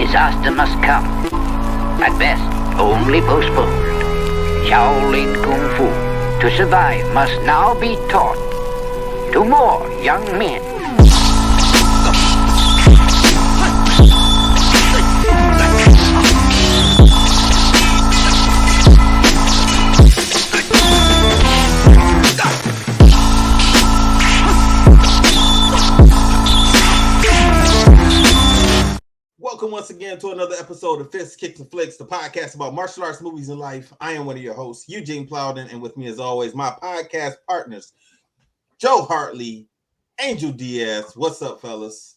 disaster must come. At best, only postponed. Shaolin Kung Fu, to survive, must now be taught to more young men. Welcome once again to another episode of Flixx, Kicks, and Flix, the podcast about martial arts, movies, and life. I am one of your hosts, Eugene Plowden, and with me, as always, my podcast partners, Joe Hartley, Angel Diaz. What's up, fellas?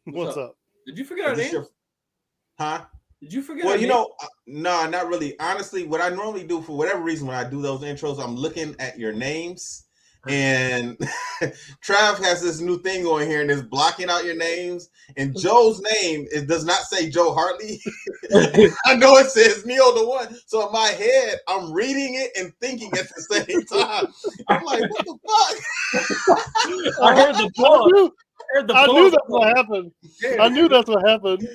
What's up? Did you forget our name? Huh? Did you forget? Well, you know, no, not really. Honestly, what I normally do for whatever reason when I do those intros, I'm looking at your names. And Trav has this new thing on here and is blocking out your names. And Joe's name does not say Joe Hartley. I know it says Neil the One. So in my head, I'm reading it and thinking at the same time. I'm like, what the fuck? I heard the pause. I knew that's what happened. I knew that's what happened.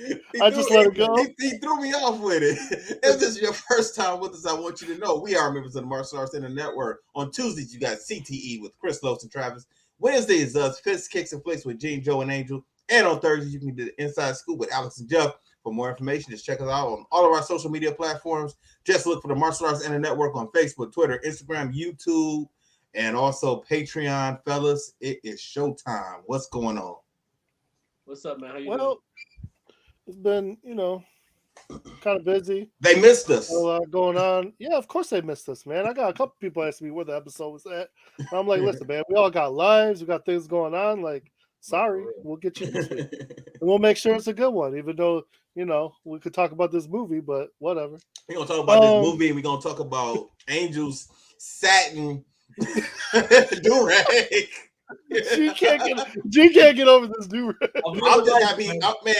I just let it go. He threw me off with it. If this is your first time with us, I want you to know we are members of the Martial Arts Center Network. On Tuesdays, you got CTE with Chris Los and Travis. Wednesday is us, Flixx, Kicks, and Flix with Gene, Joe, and Angel. And on Thursdays, you can do the Inside Scoop with Alex and Jeff. For more information, just check us out on all of our social media platforms. Just look for the Martial Arts Center Network on Facebook, Twitter, Instagram, YouTube, and also Patreon. Fellas, it is showtime. What's going on? What's up, man? How you doing? It's been, kind of busy. They missed us. A lot going on. Yeah, of course they missed us, man. I got a couple people asking me where the episode was at. And I'm like, listen, man, we all got lives. We got things going on. Like, sorry, we'll get you this week. And we'll make sure it's a good one, even though, we could talk about this movie, but whatever. We're going to talk about this movie, and we're going to talk about Angel's satin do-rag. She can't get over this do-rag. I'm just happy, man.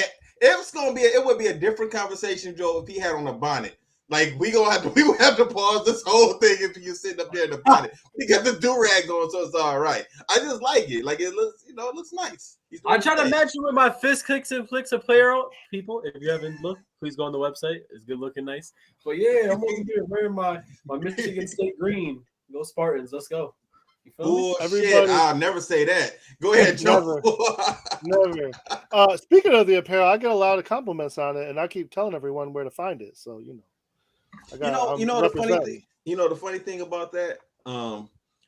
It would be a different conversation, Joe, if he had on a bonnet. Like we would have to pause this whole thing if you're sitting up there in the bonnet. He got the do-rag on, so it's all right. I just like it. Like it looks, it looks nice. I try to match you with my Fist Kicks and Flix apparel. People, if you haven't looked, please go on the website. It's good looking, nice. But yeah, I'm over here wearing my Michigan State green. Go Spartans, let's go. Oh shit! I'll never say that. Go ahead, Joe. Never. Speaking of the apparel, I get a lot of compliments on it, and I keep telling everyone where to find it. So the funny thing about that,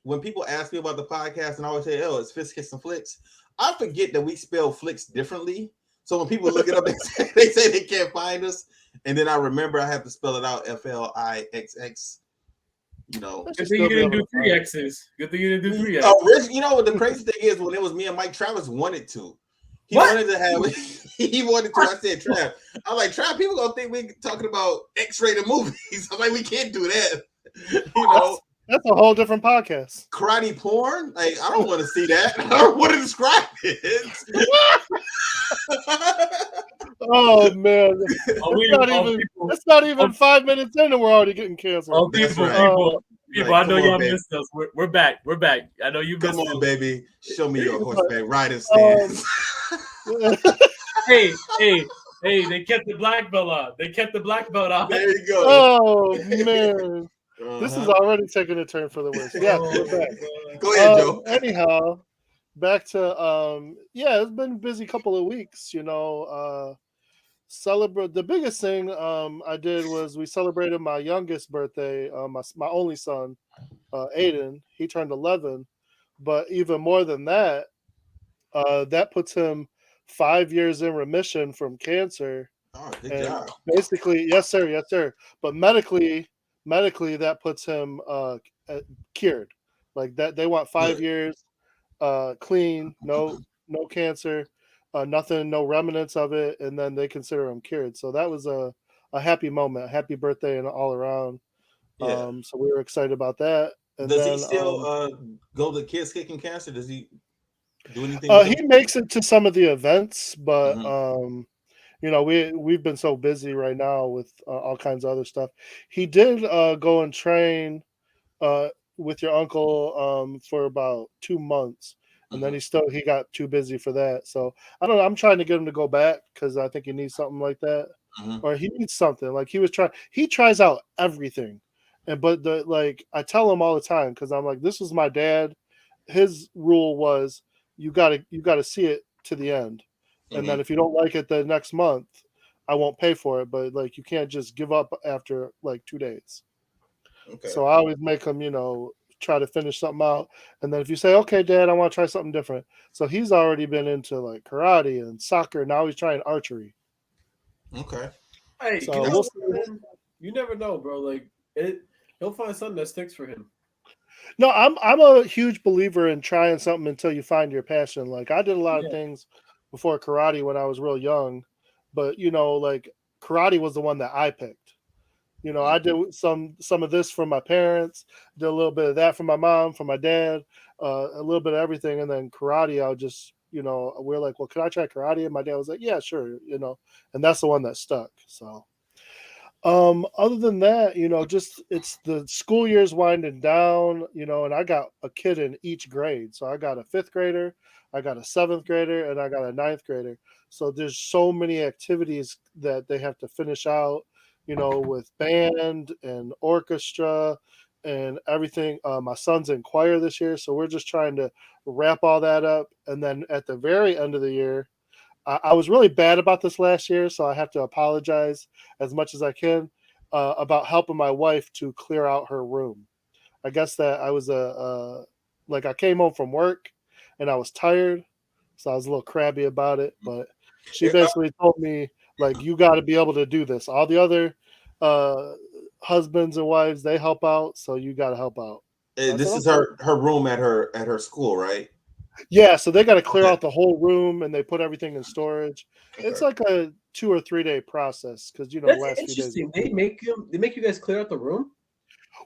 when people ask me about the podcast, and I always say, "Oh, it's Fist, Kicks, and Flix," I forget that we spell Flix differently. So when people look it up, they say they can't find us, and then I remember I have to spell it out Flixx. Good thing you didn't do 3 X's. Good thing you didn't do 3 X's. What the crazy thing is, when it was me and Mike, Travis wanted to. He wanted to have it. He wanted to. I said, Trav. I'm like, Trav, people gonna think we're talking about X-rated movies. I'm like, we can't do that. That's a whole different podcast. Karate porn? Like, I don't want to see that. I don't want to describe it. Oh man. It's not even 5 minutes in and we're already getting canceled. People, I know y'all missed us. We're back. I know you missed us. Come on, baby. Show me your horseback riding stance. Hey, they kept the black belt on. There you go. Oh man. This is already taking a turn for the worse. Yeah, we're back. Go ahead, Joe. Anyhow, back to it's been a busy couple of weeks. Celebrate the biggest thing I did was we celebrated my youngest birthday, my only son, Aiden. He turned 11, but even more than that, that puts him 5 years in remission from cancer. Oh, good job. Basically, yes sir. But medically, that puts him cured. Like that, they want 5 years, clean, no cancer. Nothing, no remnants of it, and then they consider him cured. So that was a happy moment, a happy birthday, and all around. Yeah. So we were excited about that. And does he still go to Kids Kicking Cancer? Does he do anything? He makes it to some of the events, but we've been so busy right now with all kinds of other stuff. He did go and train with your uncle for about 2 months. and then he got too busy for that. So I don't know. I'm trying to get him to go back because I think he needs something like that, or he needs something like he tries out everything, but I tell him all the time because I'm like, this was my dad. His rule was you gotta see it to the end, and then if you don't like it the next month, I won't pay for it. But like, you can't just give up after like 2 days. Okay. So I always make him, try to finish something out. And then if you say, okay, Dad, I want to try something different. So he's already been into like karate and soccer. Now he's trying archery. Okay. Hey, so you never know, bro. Like he'll find something that sticks for him. No, I'm a huge believer in trying something until you find your passion. Like I did a lot of things before karate when I was real young, but like karate was the one that I picked. I did some of this from my parents, did a little bit of that from my mom, from my dad, a little bit of everything, and then karate. I'll just, we're like, well, can I try karate? And my dad was like, yeah, sure, and that's the one that stuck. So, other than that, just it's the school year's winding down, and I got a kid in each grade. So I got a 5th grader, I got a 7th grader, and I got a 9th grader. So there's so many activities that they have to finish out. With band and orchestra and everything. My son's in choir this year, so we're just trying to wrap all that up. And then at the very end of the year, I was really bad about this last year, so I have to apologize as much as I can about helping my wife to clear out her room. I guess that I was I came home from work and I was tired, so I was a little crabby about it, but she basically told me, like, you got to be able to do this. All the other husbands and wives, they help out, so you got to help out. This is her room at her school, right? Yeah, so they got to clear out the whole room and they put everything in storage. Okay. It's like a 2 or 3 day process because That's the last interesting. few days. They make you guys clear out the room.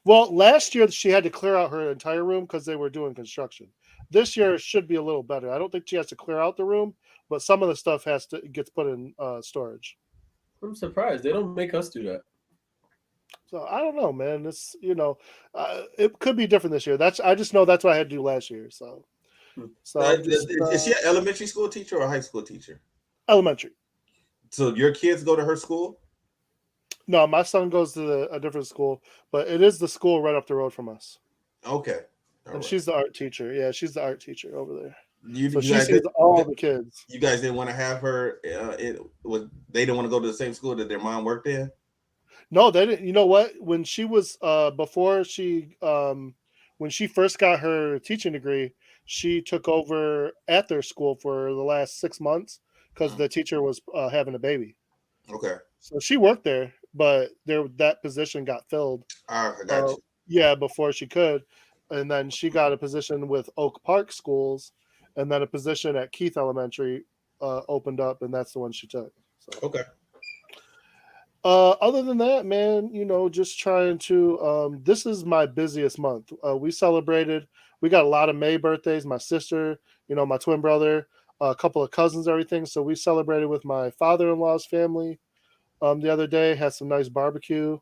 Well, last year she had to clear out her entire room because they were doing construction. This year it should be a little better. I don't think she has to clear out the room, but some of the stuff gets put in storage. I'm surprised they don't make us do that. So I don't know, man. It's it could be different this year. I just know that's what I had to do last year. So is she an elementary school teacher or a high school teacher? Elementary. So your kids go to her school? No, my son goes to a different school, but it is the school right up the road from us. Okay. And she's the art teacher. Yeah, she's the art teacher over there. So she sees all the kids. You guys didn't want to have her. They didn't want to go to the same school that their mom worked in. No, they didn't. You know what? When she was before she when she first got her teaching degree, she took over at their school for the last 6 months because the teacher was having a baby. Okay. So she worked there, but that position got filled. I got you. Yeah, before she could, and then she got a position with Oak Park Schools, and then a position at Keith Elementary opened up, and that's the one she took. So. Okay. Other than that, man, just trying to. This is my busiest month. We celebrated. We got a lot of May birthdays. My sister, my twin brother, a couple of cousins, everything. So we celebrated with my father-in-law's family the other day. Had some nice barbecue,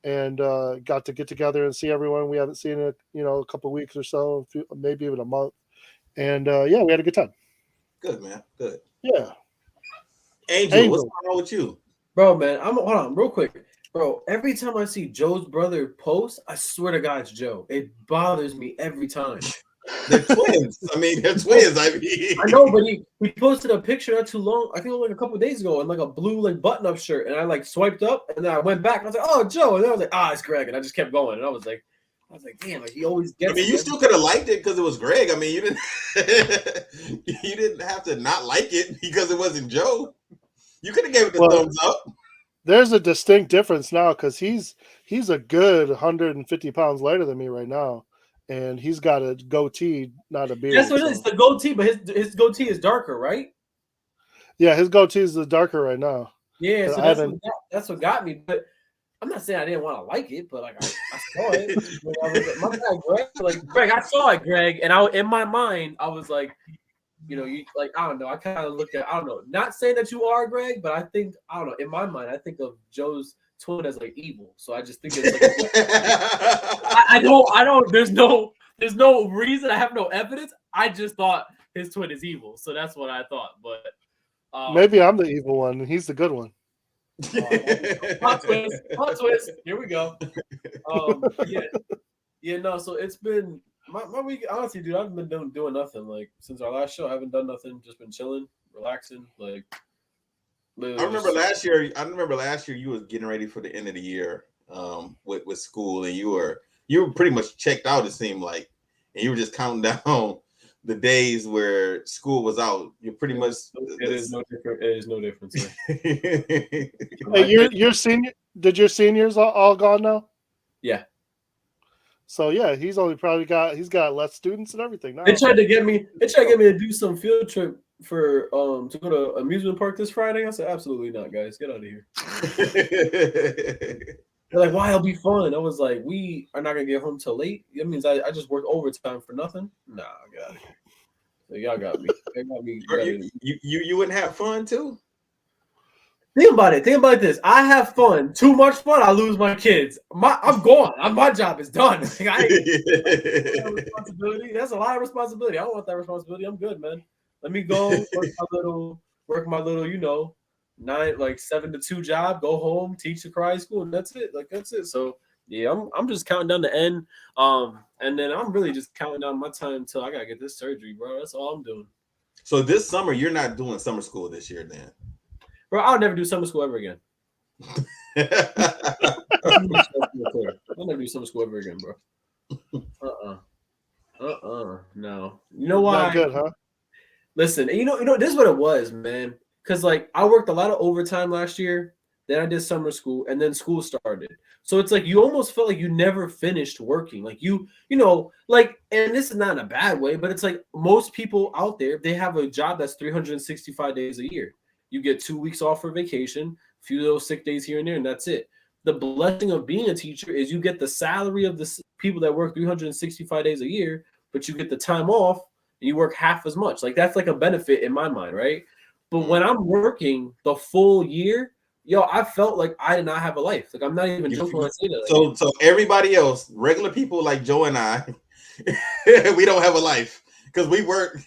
and got to get together and see everyone we haven't seen in a couple of weeks or so, maybe even a month. And yeah, we had a good time. Good, man. Good. Yeah. Angel, what's going on with you? Bro, man, hold on real quick. Bro, every time I see Joe's brother post, I swear to God, it's Joe. It bothers me every time. They're twins. they're twins. I know, but he posted a picture not too long, I think like a couple of days ago, in like a blue button-up shirt, and I swiped up, and then I went back, and I was like, oh, Joe, and then I was like, it's Greg, and I just kept going, and I was like, damn, he always gets. You still could have liked it because it was Greg. You didn't. You didn't have to not like it because it wasn't Joe. You could have gave it the thumbs up. There's a distinct difference now because he's a good 150 pounds lighter than me right now, and he's got a goatee, not a beard. That's what it is. The goatee, but his goatee is darker, right? Yeah, his goatee is darker right now. Yeah, so that's what got me. But I'm not saying I didn't want to like it, but I saw it. My guy Greg, I saw it, Greg, and in my mind I was like, you I don't know. I kind of looked at, I don't know. Not saying that you are, Greg, but I think, I don't know. In my mind, I think of Joe's twin as evil. So I just think it's I don't. There's no reason. I have no evidence. I just thought his twin is evil, so that's what I thought. But Maybe I'm the evil one and he's the good one. Plot twist, plot twist. Here we go. Yeah, no. So it's been my week. Honestly, dude, I've been doing nothing. Like since our last show, I haven't done nothing. Just been chilling, relaxing. Like I remember last year you was getting ready for the end of the year with school, and you were pretty much checked out. It seemed like, and you were just counting down the days where school was out. You're pretty much. It is no different. It is no different. Hey, your senior? Did your seniors all gone now? Yeah. So yeah, he's got less students and everything now. They tried to get me to do some field trip for to go to amusement park this Friday. I said absolutely not, guys. Get out of here. They're like, why? It'll be fun. I was like, we are not gonna get home till late. That means I just worked overtime for nothing. Nah, I got it. So y'all got me. You wouldn't have fun too. Think about it. Think about this. I have fun. Too much fun, I lose my kids. I'm gone. My job is done. Responsibility. That's a lot of responsibility. I don't want that responsibility. I'm good, man. Let me go work my little, 7 to 2 job. Go home, teach the karate school, and that's it. Like that's it. So yeah, I'm just counting down the end. And then I'm really just counting down my time until I gotta get this surgery, bro. That's all I'm doing. So this summer, you're not doing summer school this year, then? Bro, I'll never do summer school ever again. I'll never do summer school ever again, bro. No. You know why? Not good, huh? Listen, you know, this is what it was, man. Because like I worked a lot of overtime last year. Then I did summer school, and then school started. So it's like you almost felt like you never finished working. Like and this is not in a bad way, but it's like most people out there, they have a job that's 365 days a year. You get 2 weeks off for vacation, a few of those sick days here and there, and that's it. The blessing of being a teacher is you get the salary of the people that work 365 days a year, but you get the time off and you work half as much. Like that's like a benefit in my mind, right? But when I'm working the full year, I felt like I did not have a life. Like I'm not even joking when I say that. So everybody else, regular people like Joe and I, we don't have a life because we work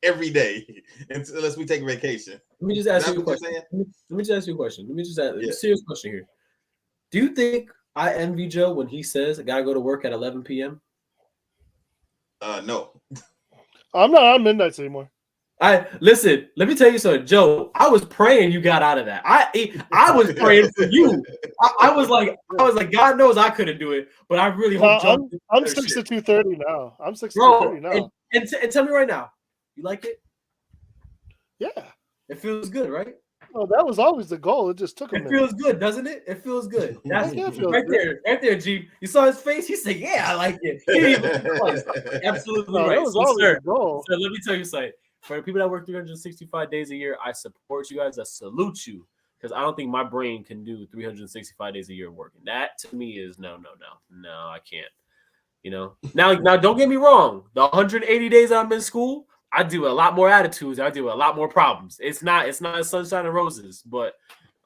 every day unless we take a vacation. Let me just ask you a question. Let me just ask you a question. Let me just ask a serious question here. Do you think I envy Joe when he says I gotta go to work at 11 p.m.? No. I'm not on midnights anymore. Listen, let me tell you something, Joe. I was praying you got out of that. I was praying for you. I was like, God knows I couldn't do it, but I really hope Joe. I'm 6 to 2:30 now. I'm 6 to 2:30 now. And tell me right now, you like it? Yeah. It feels good, right? Oh, that was always the goal. It just took a minute. It feels good, doesn't it? It feels good. That's right there, G. You saw his face. He said, "Yeah, I like it." He didn't even absolutely right. That was always the goal. So let me tell you something. For the people that work 365 days a year, I support you guys. I salute you because I don't think my brain can do 365 days a year working. That to me is no, I can't. Now don't get me wrong. The 180 days I'm in school, I do a lot more attitudes. I do a lot more problems. It's not sunshine and roses, but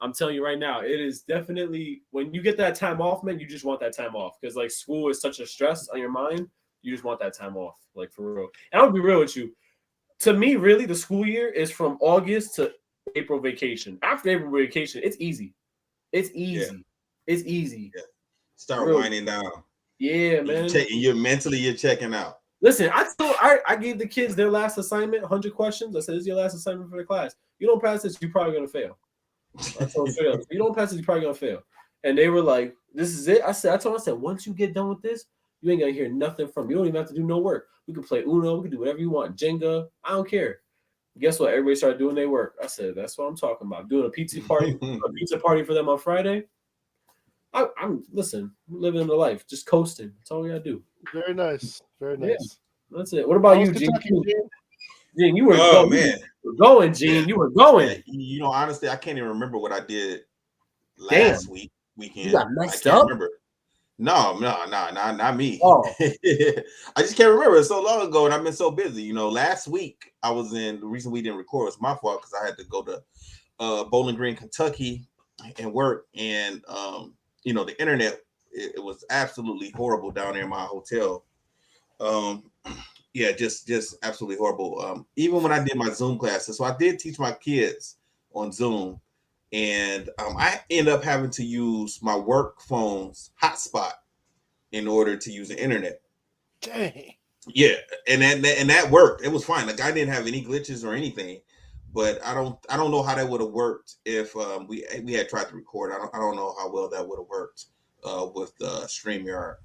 I'm telling you right now, it is definitely when you get that time off, man, you just want that time off because like school is such a stress on your mind. You just want that time off, like for real. And I'll be real with you. To me, really, the school year is from August to April vacation. After April vacation, it's easy. It's easy. Yeah. It's easy. Yeah. Start winding down. Yeah, man. You're checking out. Listen, I gave the kids their last assignment, 100 questions. I said, this is your last assignment for the class. You don't pass this, you're probably going to fail. I told them straight up. You don't pass this, you're probably going to fail. And they were like, this is it? I told them, once you get done with this, you ain't going to hear nothing from me. You don't even have to do no work. We can play Uno. We can do whatever you want. Jenga. I don't care. Guess what? Everybody started doing their work. I said, that's what I'm talking about. Doing a pizza party for them on Friday. I'm living the life, just coasting. That's all we gotta do. Very nice. Very nice. Yeah, that's it. What about you, Gene? Gene, you were going. Man. You were going, Gene. You were going. Honestly, I can't even remember what I did last weekend. You got messed up? Remember. No, not me. Oh. I just can't remember. It's so long ago, and I've been so busy. Last week I was in. The reason we didn't record was my fault because I had to go to Bowling Green, Kentucky, and work. And the internet it was absolutely horrible down there in my hotel. yeah, just absolutely horrible. Even when I did my Zoom classes, so I did teach my kids on Zoom, and I end up having to use my work phone's hotspot in order to use the internet. Dang. Yeah, and that worked. It was fine. Like I didn't have any glitches or anything. But I don't know how that would have worked if we had tried to record. I don't know how well that would have worked with StreamYard.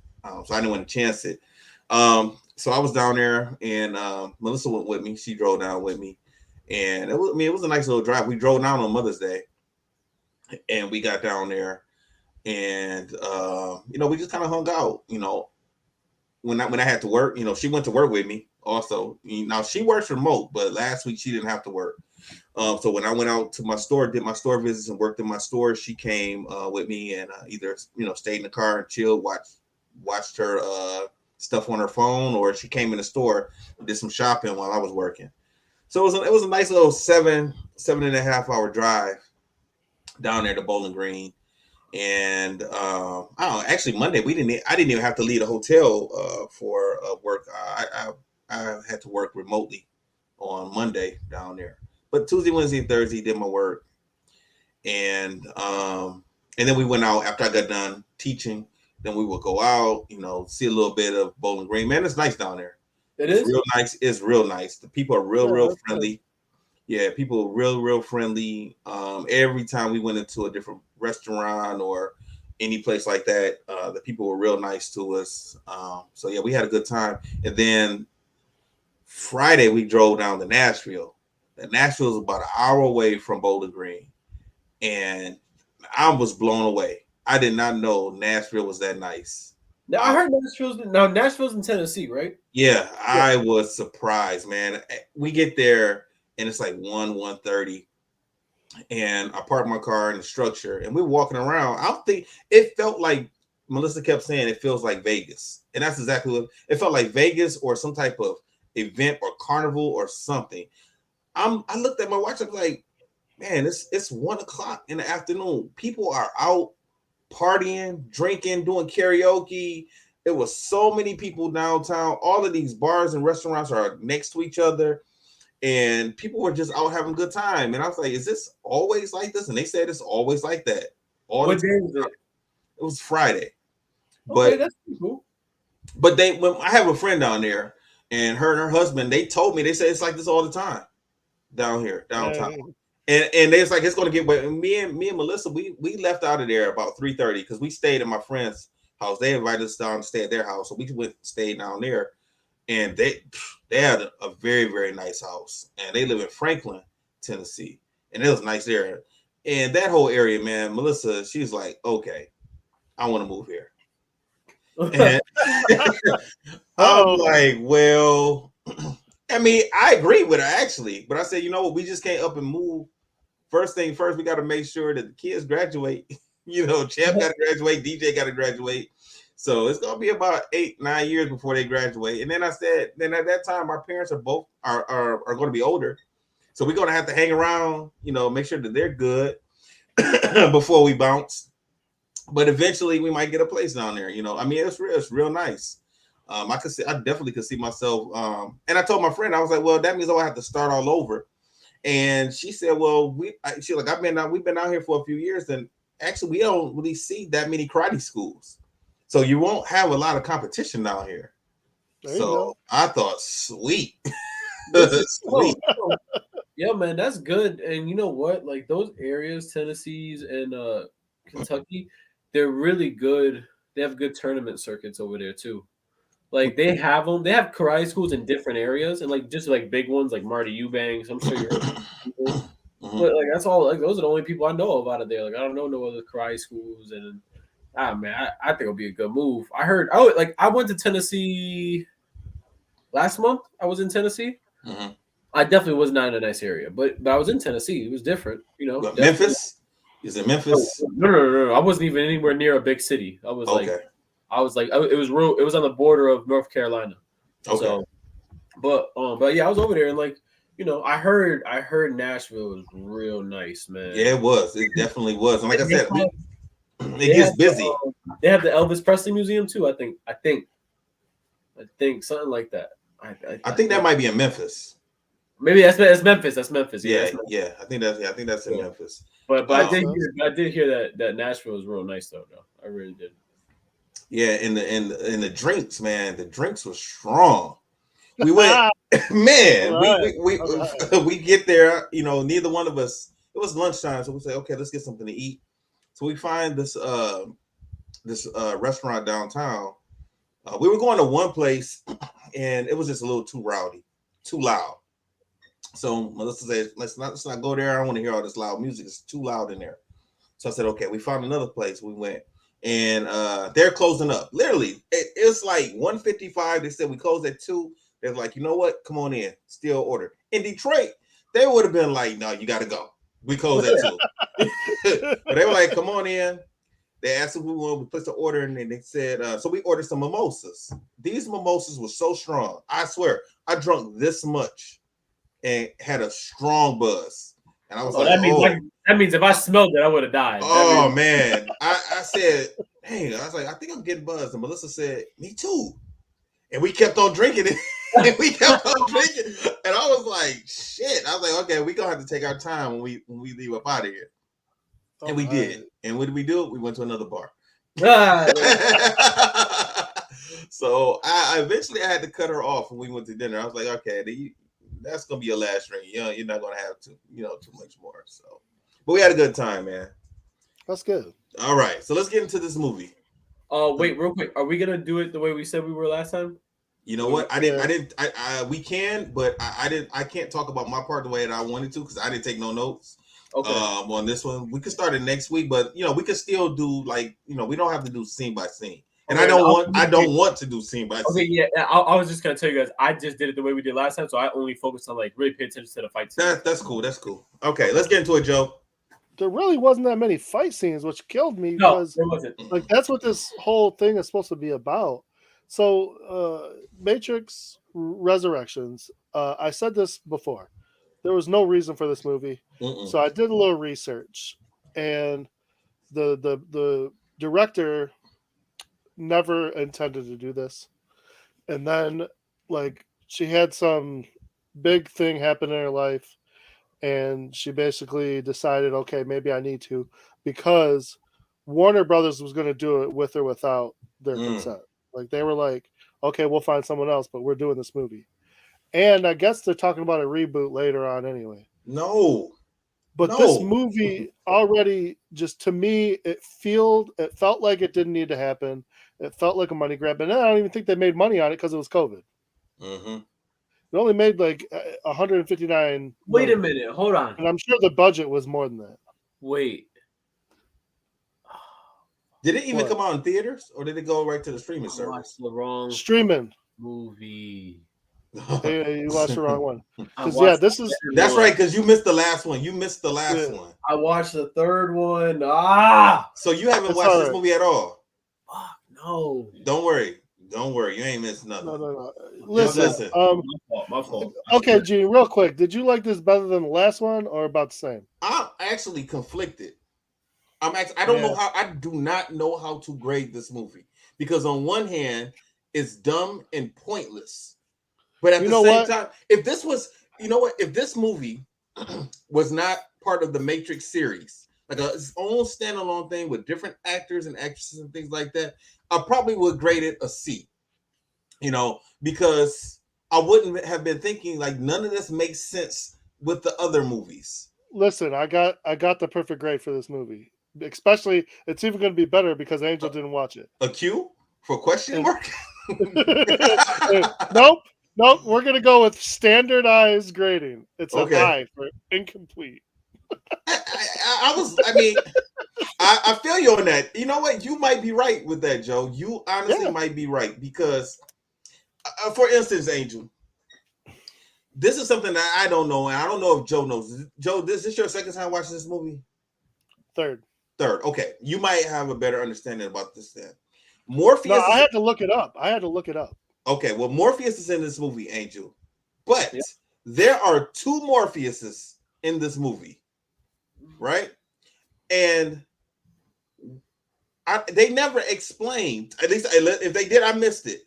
So I didn't want to chance it. So I was down there, and Melissa went with me. She drove down with me, and it was a nice little drive. We drove down on Mother's Day, and we got down there, and we just kind of hung out. When I had to work, she went to work with me. Also, now she works remote, but last week she didn't have to work. So when I went out to my store, did my store visits and worked in my store, she came with me and either stayed in the car and chilled, watched her stuff on her phone, or she came in the store and did some shopping while I was working. So it was a nice little 7.5 hour drive down there to Bowling Green. And I don't know, actually Monday I didn't even have to leave the hotel for work. I had to work remotely on Monday down there. But Tuesday, Wednesday, and Thursday did my work. And then we went out after I got done teaching. Then we would go out, see a little bit of Bowling Green. Man, it's nice down there. It's real nice. It's real nice. The people are real friendly. Good. Yeah, people are real friendly. Every time we went into a different restaurant or any place like that, the people were real nice to us. So yeah, we had a good time. And then Friday we drove down to Nashville. And Nashville is about an hour away from Bowling Green, and I was blown away. I did not know Nashville was that nice. Now I heard Nashville's in Tennessee, right? Yeah, I was surprised, man. We get there and it's like 1:30, and I parked my car in the structure, and we're walking around. I don't think it felt like Melissa kept saying it feels like Vegas, and that's exactly what it felt like. Vegas or some type of event or carnival or something. I looked at my watch. I was like, man, it's 1:00 in the afternoon. People are out partying, drinking, doing karaoke. There was so many people downtown. All of these bars and restaurants are next to each other, and people were just out having a good time. And I was like, is this always like this? And they said it's always like that. What day was it? It was Friday. Okay, that's cool. But when I have a friend down there, and her husband, they told me, they said it's like this all the time down here, downtown. And it's like it's gonna get wet. Me and Melissa, we left out of there about 3:30 because we stayed at my friend's house. They invited us down to stay at their house, so we stayed down there. And they had a very, very nice house, and they live in Franklin, Tennessee, and it was nice there. And that whole area, man, Melissa, she's like, okay, I want to move here. And I'm like, well, I mean, I agree with her actually, but I said, you know what, we just can't up and move. First thing first, we got to make sure that the kids graduate. Champ got to graduate, DJ got to graduate. So it's gonna be about 8-9 years before they graduate. And then I said, then at that time, our parents are both are going to be older, so we're gonna have to hang around, make sure that they're good before we bounce. But eventually, we might get a place down there. I mean, it's real nice. I definitely could see myself. And I told my friend, I was like, well, that means I have to start all over. And she said, well, we've been out here for a few years, and actually, we don't really see that many karate schools. So you won't have a lot of competition down here. So I thought, sweet. Sweet. Yeah, man, that's good. And you know what? Like those areas, Tennessee's and Kentucky, they're really good. They have good tournament circuits over there too. Like they have them. They have karate schools in different areas, and like just like big ones like Marty Eubanks. I'm sure you're. But like that's all. Like those are the only people I know of out of there. Like I don't know no other karate schools, and man, I think it'll be a good move. I heard. I went to Tennessee last month. I was in Tennessee. Mm-hmm. I definitely was not in a nice area, but I was in Tennessee. It was different, Memphis? Is it Memphis? No. I wasn't even anywhere near a big city. I was it was real. It was on the border of North Carolina. Okay. So, but yeah, I was over there and I heard Nashville was real nice, man. Yeah, it was. It definitely was. And like I said, it gets busy. They have the Elvis Presley Museum too. I think something like that. I think that might be in Memphis. Maybe that's Memphis. That's Memphis. Yeah, Memphis. yeah. I think that's in Memphis. But I did hear that Nashville was real nice though. I really did. Yeah, and the drinks, man. The drinks were strong. We went, man. Right. We get there. You know, neither one of us. It was lunchtime, so we say, okay, let's get something to eat. So we find this restaurant downtown. We were going to one place, and it was just a little too rowdy, too loud. So Melissa said, let's not go there. I don't want to hear all this loud music. It's too loud in there. So I said, okay. We found another place. We went, and they're closing up. Literally, it's like 1:55. They said we close at 2. They're like, you know what? Come on in. Still order. In Detroit, they would have been like, no, you got to go. We close at 2. But they were like, come on in. They asked if we wanted. We placed the order, and then they said, so we ordered some mimosas. These mimosas were so strong. I swear, I drunk this much and had a strong buzz. And I was that means if I smelled it, I would have died. Oh, man. I said, hey, I was like, I think I'm getting buzzed. And Melissa said, me too. And we kept on drinking it. And we kept on drinking. And I was like, shit. I was like, okay, we're going to have to take our time when we leave up out of here. And we did. And what did we do? We went to another bar. So I eventually had to cut her off when we went to dinner. I was like, okay, that's gonna be your last drink. You're not gonna have too much more. So, but we had a good time, man. That's good. All right, so let's get into this movie. Wait, real quick. Are we gonna do it the way we said we were last time? You know what? We can, but I can't talk about my part the way that I wanted to because I didn't take no notes. Okay. On this one, we could start it next week, but we can still do we don't have to do scene by scene. And okay, I don't want to do scene by scene. Okay, yeah. I was just gonna tell you guys, I just did it the way we did last time, so I only focused on really pay attention to the fight scene. That's cool. That's cool. Okay, let's get into it, Joe. There really wasn't that many fight scenes, which killed me because that's what this whole thing is supposed to be about. So, Matrix Resurrections. I said this before. There was no reason for this movie, so I did a little research, and the director never intended to do this, and then she had some big thing happen in her life, and she basically decided, okay, maybe I need to, because Warner Brothers was going to do it with or without their consent. They were like, okay, we'll find someone else, but we're doing this movie. And I guess they're talking about a reboot later on anyway. But this movie already, just to me, it felt like it didn't need to happen. It felt like a money grab. And I don't even think they made money on it because it was COVID. Mm-hmm. It only made 159. Wait a minute. Hold on. And I'm sure the budget was more than that. Wait. Did it even come out in theaters, or did it go right to the streaming service? Watched the wrong streaming movie. Hey, you watched the wrong one. That's right, because you missed the last one. One. I watched the third one. So you haven't watched this movie at all? Fuck no. Don't worry. You ain't missed nothing. No. Listen. My fault. Okay, Gene, real quick. Did you like this better than the last one, or about the same? I'm actually conflicted. I do not know how to grade this movie, because on one hand, it's dumb and pointless. But at the same time, if this movie was not part of the Matrix series, like its own standalone thing with different actors and actresses and things like that, I probably would grade it a C. Because I wouldn't have been thinking none of this makes sense with the other movies. Listen, I got the perfect grade for this movie. Especially, it's even going to be better because Angel didn't watch it. A Q for question mark? Nope. We're going to go with standardized grading. It's an I for incomplete. I feel you on that. You know what? You might be right with that, Joe. You honestly might be right, because, for instance, Angel, this is something that I don't know, and I don't know if Joe knows. Joe, is this your second time watching this movie? Third. Okay. You might have a better understanding about this then. Morpheus. No, I had to look it up. Okay, well, Morpheus is in this movie, Angel. But there are 2 Morpheuses in this movie, right? And they never explained, at least if they did, I missed it.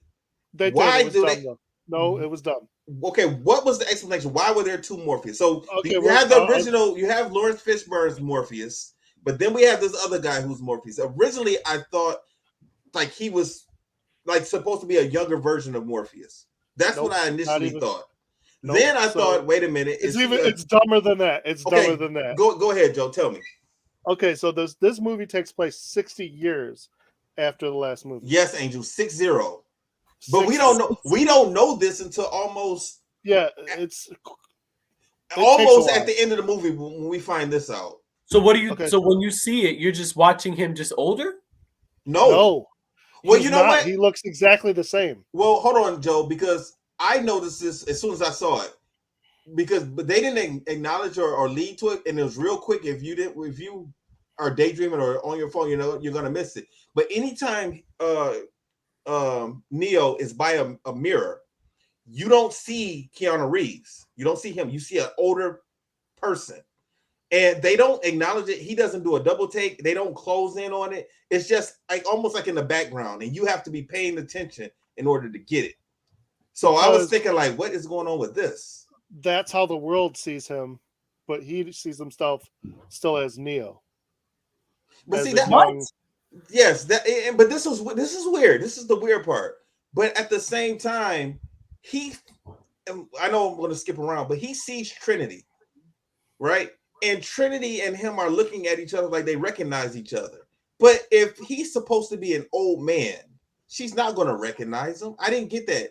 Why do they? No, it was done. Okay, what was the explanation? Why were there two Morpheus? So Okay, you well, have the original, you have Lawrence Fishburne's Morpheus, but then we have this other guy who's Morpheus. Originally, I thought like he was like supposed to be a younger version of Morpheus. That's Nope, what I not initially even. thought. Nope. Then I So thought, wait a minute, it's dumber than that. It's okay, dumber than that. Go ahead, Joe. Tell me. Okay, so this movie takes place 60 years after the last movie. Yes, Angel, 6-0. But we don't know this until almost almost at the end of the movie when we find this out. So what do you? Okay. So when you see it, you're just watching him just older? No. Well, you know what? He looks exactly the same. Well, hold on, Joe, because I noticed this as soon as I saw it. But they didn't acknowledge or lead to it, and it was real quick. If you are daydreaming or on your phone, you know you're gonna miss it. But anytime Neo is by a mirror, you don't see Keanu Reeves. You don't see him. You see an older person. And they don't acknowledge it. He doesn't do a double take. They don't close in on it. It's just like almost like in the background. And you have to be paying attention in order to get it. So I was thinking like, what is going on with this? That's how the world sees him. But he sees himself still as Neo. But see that yes, but this is weird. This is the weird part. But at the same time, I know I'm going to skip around, but he sees Trinity, right? And Trinity and him are looking at each other like they recognize each other. But if he's supposed to be an old man, she's not going to recognize him. I didn't get that.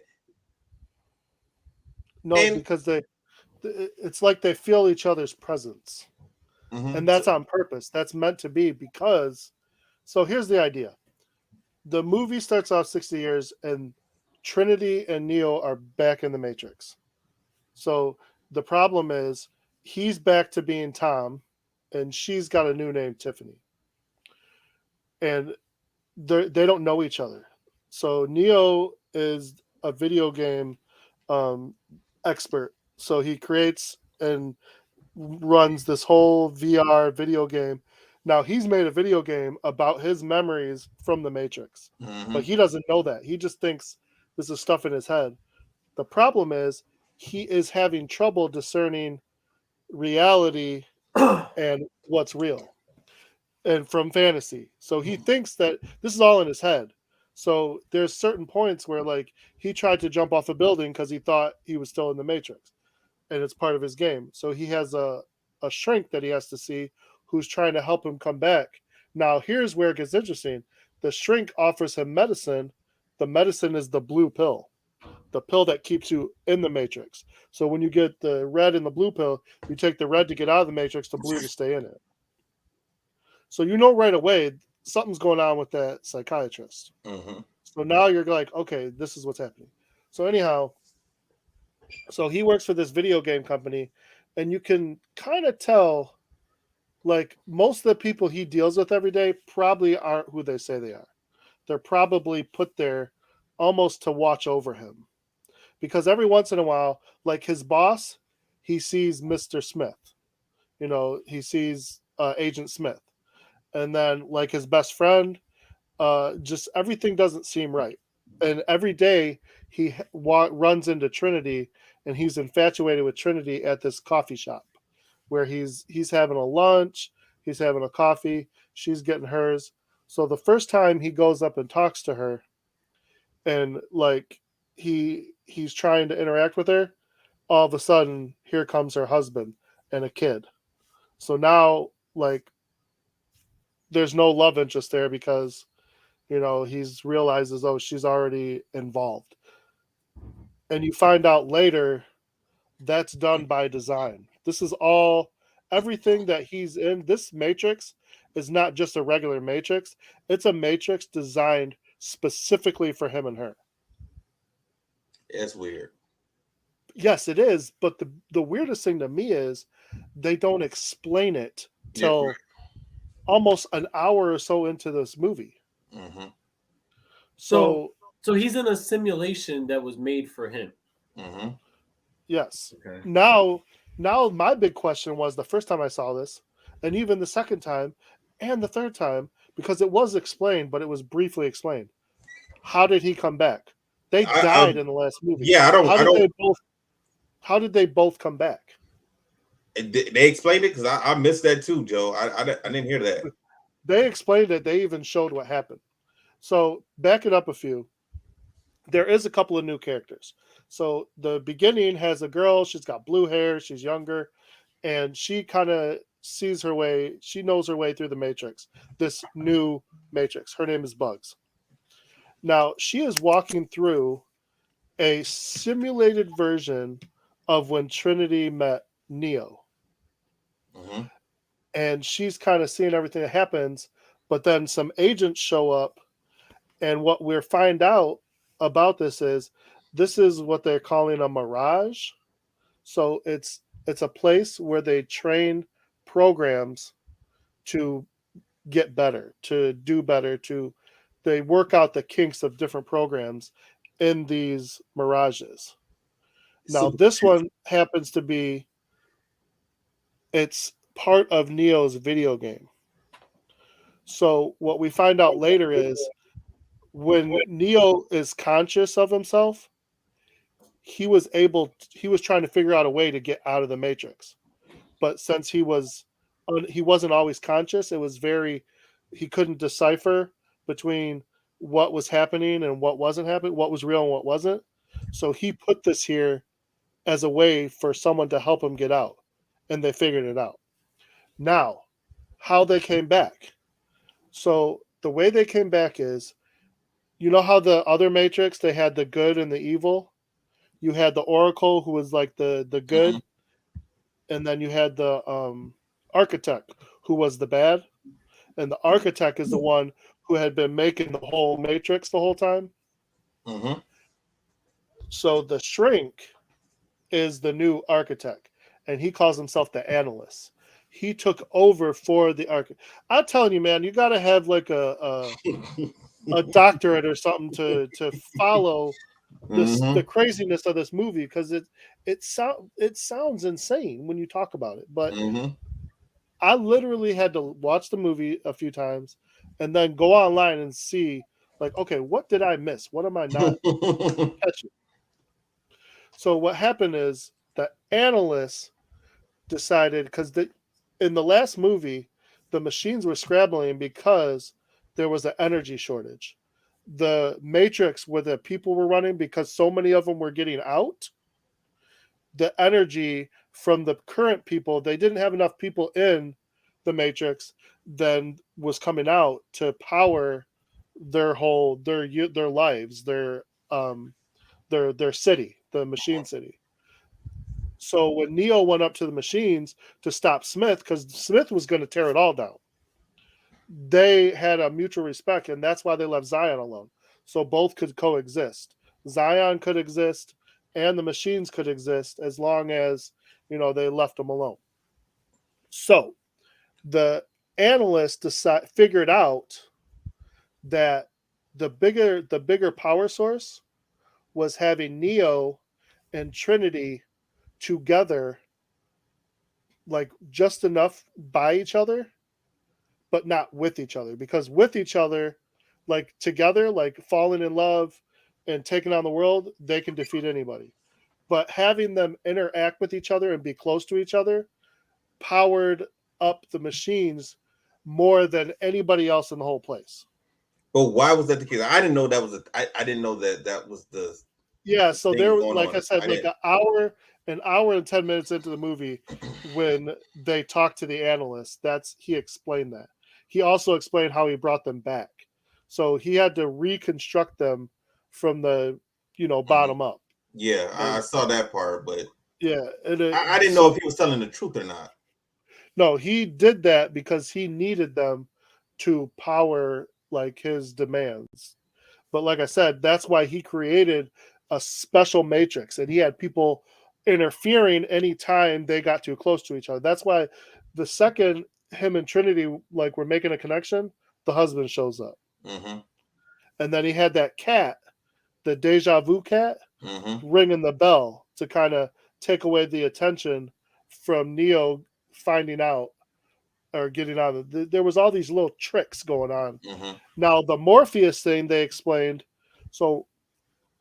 No, because it's like they feel each other's presence. Mm-hmm. And that's on purpose. That's meant to be because, so here's the idea. The movie starts off 60 years and Trinity and Neo are back in the Matrix. So the problem is he's back to being Tom and she's got a new name, Tiffany. And they don't know each other. So Neo is a video game expert. So he creates and runs this whole VR video game. Now he's made a video game about his memories from the Matrix, but he doesn't know that. He just thinks this is stuff in his head. The problem is he is having trouble discerning reality and what's real and from fantasy. So he thinks that this is all in his head. So there's certain points where like he tried to jump off a building because he thought he was still in the Matrix and it's part of his game. So he has a shrink that he has to see who's trying to help him come back. Now, here's where it gets interesting. The shrink offers him medicine. The medicine is the blue pill, the pill that keeps you in the Matrix. So when you get the red and the blue pill, you take the red to get out of the Matrix, the blue to stay in it. So you know right away something's going on with that psychiatrist. So now you're like, okay, this is what's happening. So anyhow, so he works for this video game company, and you can kind of tell, like, most of the people he deals with every day probably aren't who they say they are. They're probably put there almost to watch over him. Because every once in a while, like his boss, he sees Mr. Smith. You know, he sees Agent Smith. And then, like, his best friend, just everything doesn't seem right. And every day he runs into Trinity, and he's infatuated with Trinity at this coffee shop where he's having a lunch, he's having a coffee, she's getting hers. So the first time he goes up and talks to her, and like he's trying to interact with her, all of a sudden here comes her husband and a kid. So now, like, there's no love interest there because, you know, he's realizes, oh, she's already involved. And you find out later that's done by design. This is all, everything that he's in, this Matrix is not just a regular Matrix. It's a Matrix designed specifically for him and her. It's weird. Yes, it is. But the weirdest thing to me is they don't explain it till almost an hour or so into this movie. So he's in a simulation that was made for him. Yes. Okay. Now my big question was the first time I saw this, and even the second time, and the third time, because it was explained, but it was briefly explained. How did he come back? They died in the last movie. Yeah, How did they both come back? They explained it because I missed that too, Joe. I didn't hear that. They explained it. They even showed what happened. So back it up a few. There is a couple of new characters. So the beginning has a girl. She's got blue hair. She's younger, and she kind of sees her way. She knows her way through the Matrix. This new Matrix. Her name is Bugs. Now she is walking through a simulated version of when Trinity met Neo. Mm-hmm. And she's kind of seeing everything that happens, but then some agents show up, and what we find out about this is what they're calling a mirage. So it's a place where they train programs to get better, to do better, they work out the kinks of different programs in these mirages. Now this one happens to be, it's part of Neo's video game. So what we find out later is when Neo is conscious of himself, he was trying to figure out a way to get out of the Matrix. But since he wasn't always conscious, he couldn't decipher between what was happening and what wasn't happening, what was real and what wasn't. So he put this here as a way for someone to help him get out, and they figured it out. Now, how they came back. So the way they came back is, you know how the other Matrix, they had the good and the evil? You had the Oracle, who was like the good, and then you had the Architect, who was the bad. And the Architect is the one who had been making the whole Matrix the whole time. Mm-hmm. So the Shrink is the new Architect, and he calls himself the Analyst. He took over for the Architect. I'm telling you, man, you got to have like a doctorate or something to follow the craziness of this movie, because it sounds insane when you talk about it. But I literally had to watch the movie a few times and then go online and see, like, okay, what did I miss? What am I not catching? So what happened is the Analyst decided, because in the last movie, the machines were scrambling because there was an energy shortage. The Matrix, where the people were running, because so many of them were getting out, the energy from the current people, they didn't have enough people in the Matrix, then was coming out to power their lives, their city, the machine city. So when Neo went up to the machines to stop Smith, because Smith was going to tear it all down, they had a mutual respect, and that's why they left Zion alone. So both could coexist. Zion could exist, and the machines could exist, as long as, they left them alone. So the Analyst figured out that the bigger power source was having Neo and Trinity together, like just enough by each other, but not with each other. Because with each other, like together, like falling in love and taking on the world, they can defeat anybody. But having them interact with each other and be close to each other powered up the machines more than anybody else in the whole place. But why was that the case? I didn't know that was I didn't know that was the so there, like I said, like an hour and 10 minutes into the movie, when they talked to the Analyst, he explained that. He also explained how he brought them back. So he had to reconstruct them from the bottom up. Yeah, I saw that part, but yeah, I didn't know if he was telling the truth or not. No, he did that because he needed them to power like his demands. But like I said, that's why he created a special Matrix, and he had people interfering anytime they got too close to each other. That's why the second him and Trinity were making a connection, the husband shows up. And then he had that cat, the deja vu cat, ringing the bell to kind of take away the attention from Neo finding out or getting out of it. There was all these little tricks going on. Now the Morpheus thing they explained. So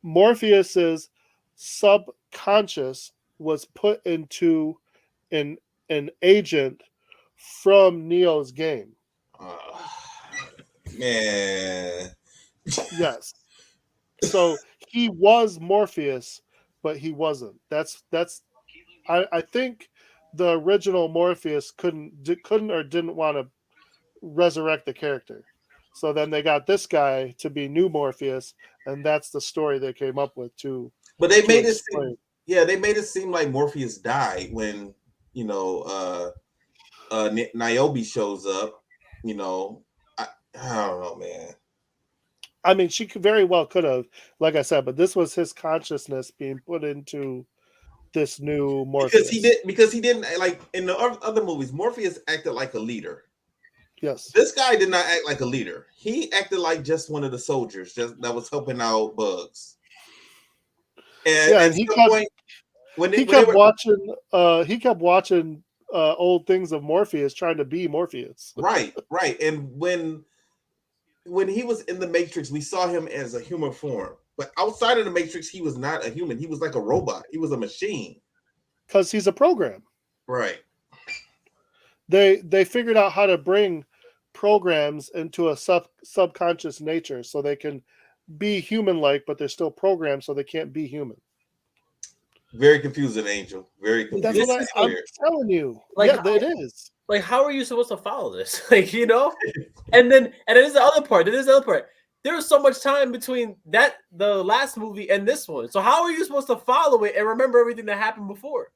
Morpheus's subconscious was put into an agent from Neo's game. Man. Yes. So he was Morpheus, but he wasn't. That's I think the original Morpheus couldn't or didn't want to resurrect the character. So then they got this guy to be new Morpheus, and that's the story they came up with But they to made explain. they made it seem like Morpheus died when, you know, Niobe shows up. You know, I don't know, man. I mean, she very well could have, like I said, but this was his consciousness being put into this new Morpheus. Because he didn't, like in the other movies, Morpheus acted like a leader. Yes. This guy did not act like a leader. He acted like just one of the soldiers that was helping out Bugs. And yeah, at and he some kept, point, he kept watching old things of Morpheus, trying to be Morpheus. Right. And when he was in the Matrix, we saw him as a human form. But outside of the Matrix, he was not a human. He was like a robot. He was a machine. Because he's a program. Right. They figured out how to bring programs into a subconscious nature so they can be human-like, but they're still programmed, so they can't be human. Very confusing, Angel. Very confusing. That's what I'm telling you. Like, yeah, it is. Like, how are you supposed to follow this? Like, you know? and then there's the other part. There was so much time between the last movie and this one. So how are you supposed to follow it and remember everything that happened before?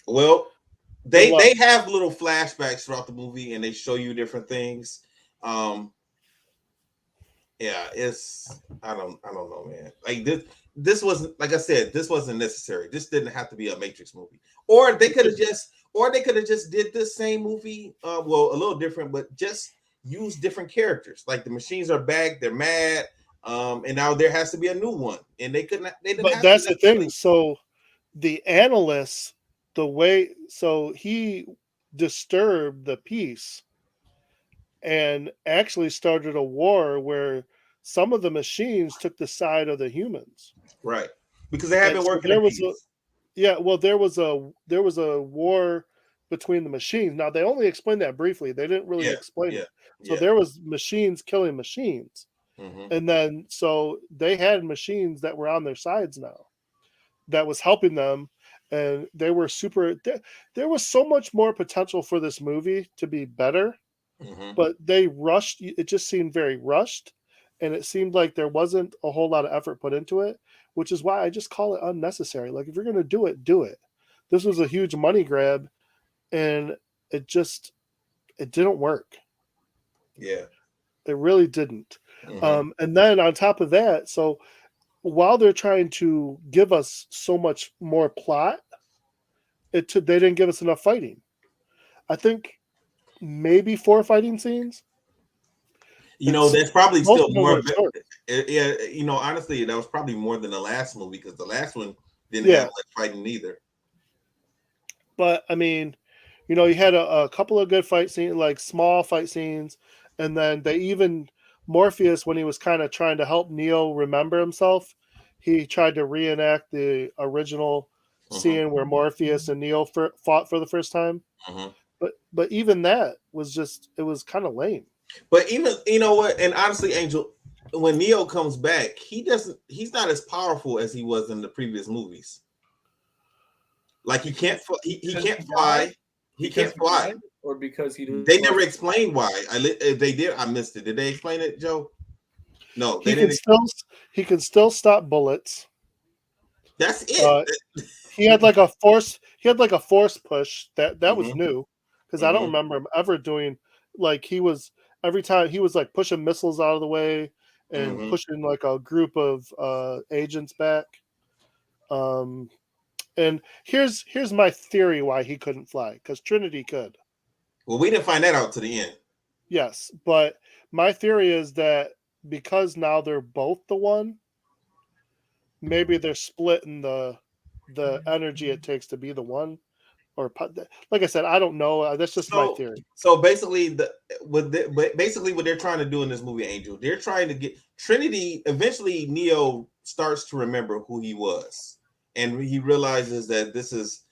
Well, they have little flashbacks throughout the movie, and they show you different things. Yeah, it's I don't know, man. Like this wasn't, like I said, this wasn't necessary. This didn't have to be a Matrix movie, or they could have just did this same movie, well, a little different, but just use different characters. Like the machines are back, they're mad, and now there has to be a new one, and they couldn't. They didn't. But that's the thing. So the analyst, he disturbed the peace and actually started a war where some of the machines took the side of the humans. Right. Because they have been working. There was a war between the machines. Now they only explained that briefly. They didn't really explain it. So there was machines killing machines. Mm-hmm. And then so they had machines that were on their sides now that was helping them, and they were there was so much more potential for this movie to be better. Mm-hmm. But they rushed. It just seemed very rushed, and it seemed like there wasn't a whole lot of effort put into it, which is why I just call it unnecessary. Like, if you're going to do it, do it. This was a huge money grab, and it didn't work. Yeah. It really didn't. Mm-hmm. And then on top of that, so while they're trying to give us so much more plot, they didn't give us enough fighting. I think maybe 4 fighting scenes. You know, that's probably still more. Yeah, you know, honestly, that was probably more than the last movie, because the last one didn't have much fighting either. But I mean, you know, you had a couple of good fight scenes, like small fight scenes, and then Morpheus, when he was kind of trying to help Neo remember himself, he tried to reenact the original scene where Morpheus and Neo fought for the first time. Mm-hmm. But even that was it was kind of lame. But even, you know what, and honestly, Angel, when Neo comes back, he's not as powerful as he was in the previous movies. Like he can't fly. He can't fly. Or because they never explained why. If they did, I missed it. Did they explain it, Joe? No, he can still stop bullets. That's it. He had like a force push that was new, because I don't Mm-hmm. remember him ever doing, like, every time he was like pushing missiles out of the way and pushing like a group of agents back. And here's my theory why he couldn't fly, because Trinity could. Well, we didn't find that out to the end. Yes, but my theory is that because now they're both the one, maybe they're splitting the energy it takes to be the one. Or, like I said, I don't know. That's just my theory. So basically, what they're trying to do in this movie, Angel, they're trying to get Trinity. Eventually, Neo starts to remember who he was, and he realizes that this is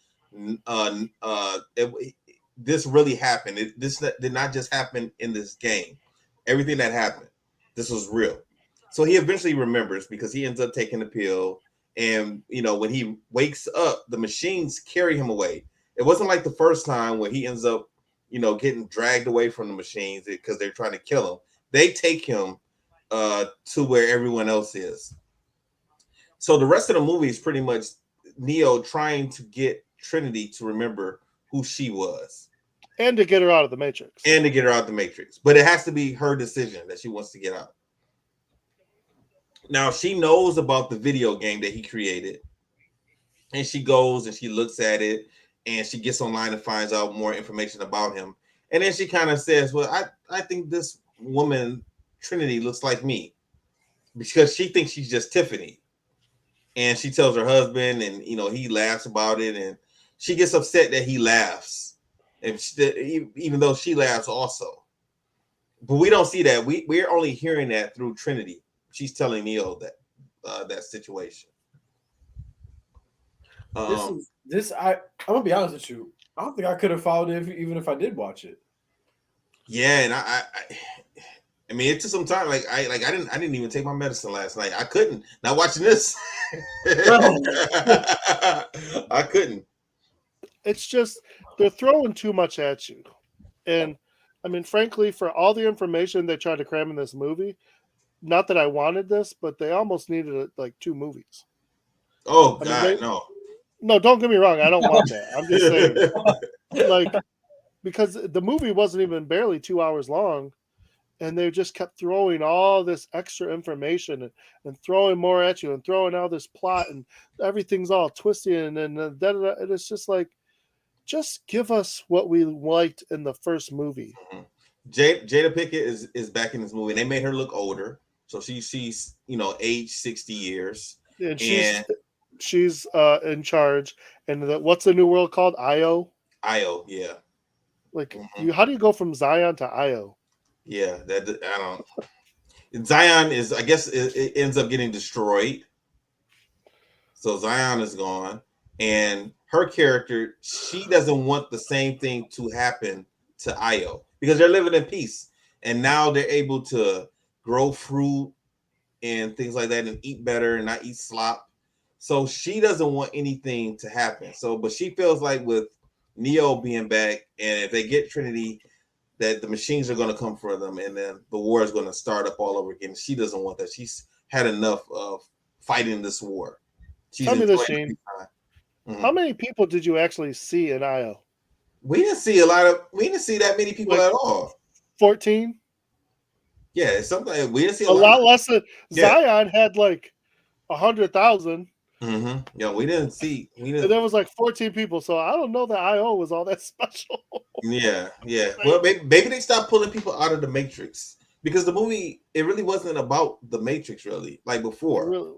this really happened. This did not just happen in this game. Everything that happened, this was real. So he eventually remembers because he ends up taking the pill. And, when he wakes up, the machines carry him away. It wasn't like the first time where he ends up, getting dragged away from the machines because they're trying to kill him. They take him to where everyone else is. So the rest of the movie is pretty much Neo trying to get Trinity to remember who she was. And to get her out of the Matrix. But it has to be her decision that she wants to get out. Now, she knows about the video game that he created. And she goes and she looks at it. And she gets online and finds out more information about him. And then she kind of says, well, I think this woman, Trinity, looks like me. Because she thinks she's just Tiffany. And she tells her husband, and, he laughs about it. And she gets upset that he laughs. And even though she laughs also. But we don't see that. We're only hearing that through Trinity. She's telling Neo that situation. I'm gonna be honest with you. I don't think I could have followed it even if I did watch it. Yeah, and I mean, it took some time. I didn't even take my medicine last night. I couldn't. Not watching this. I couldn't. It's just they're throwing too much at you, and I mean, frankly, for all the information they tried to cram in this movie, not that I wanted this, but they almost needed like 2 movies. Oh God, no! Don't get me wrong. I don't want that. I'm just saying, because the movie wasn't even barely 2 hours long, and they just kept throwing all this extra information and throwing more at you and throwing out this plot, and everything's all twisty and it's just like, just give us what we liked in the first movie. Mm-hmm. Jada Pinkett is back in this movie, and they made her look older, so she's aged 60 years, and she's in charge. And what's the new world called? Io, yeah. How do you go from Zion to Io? Yeah, that I don't. Zion is, I guess, it ends up getting destroyed, so Zion is gone, and her character, she doesn't want the same thing to happen to Io because they're living in peace, and now they're able to grow fruit and things like that and eat better and not eat slop. So she doesn't want anything to happen. But she feels like with Neo being back, and if they get Trinity, that the machines are going to come for them, and then the war is going to start up all over again. She doesn't want that. She's had enough of fighting this war. Tell me this, Shane. Mm-hmm. How many people did you actually see in Io? We didn't see that many people at all. 14? Yeah, something we didn't see a lot less than Zion had 100,000. Mm-hmm. Yeah, we didn't see. And there was 14 people, so I don't know that IO was all that special. Yeah. Well, maybe they stopped pulling people out of the Matrix because the movie, it really wasn't about the Matrix, really, like before. Really?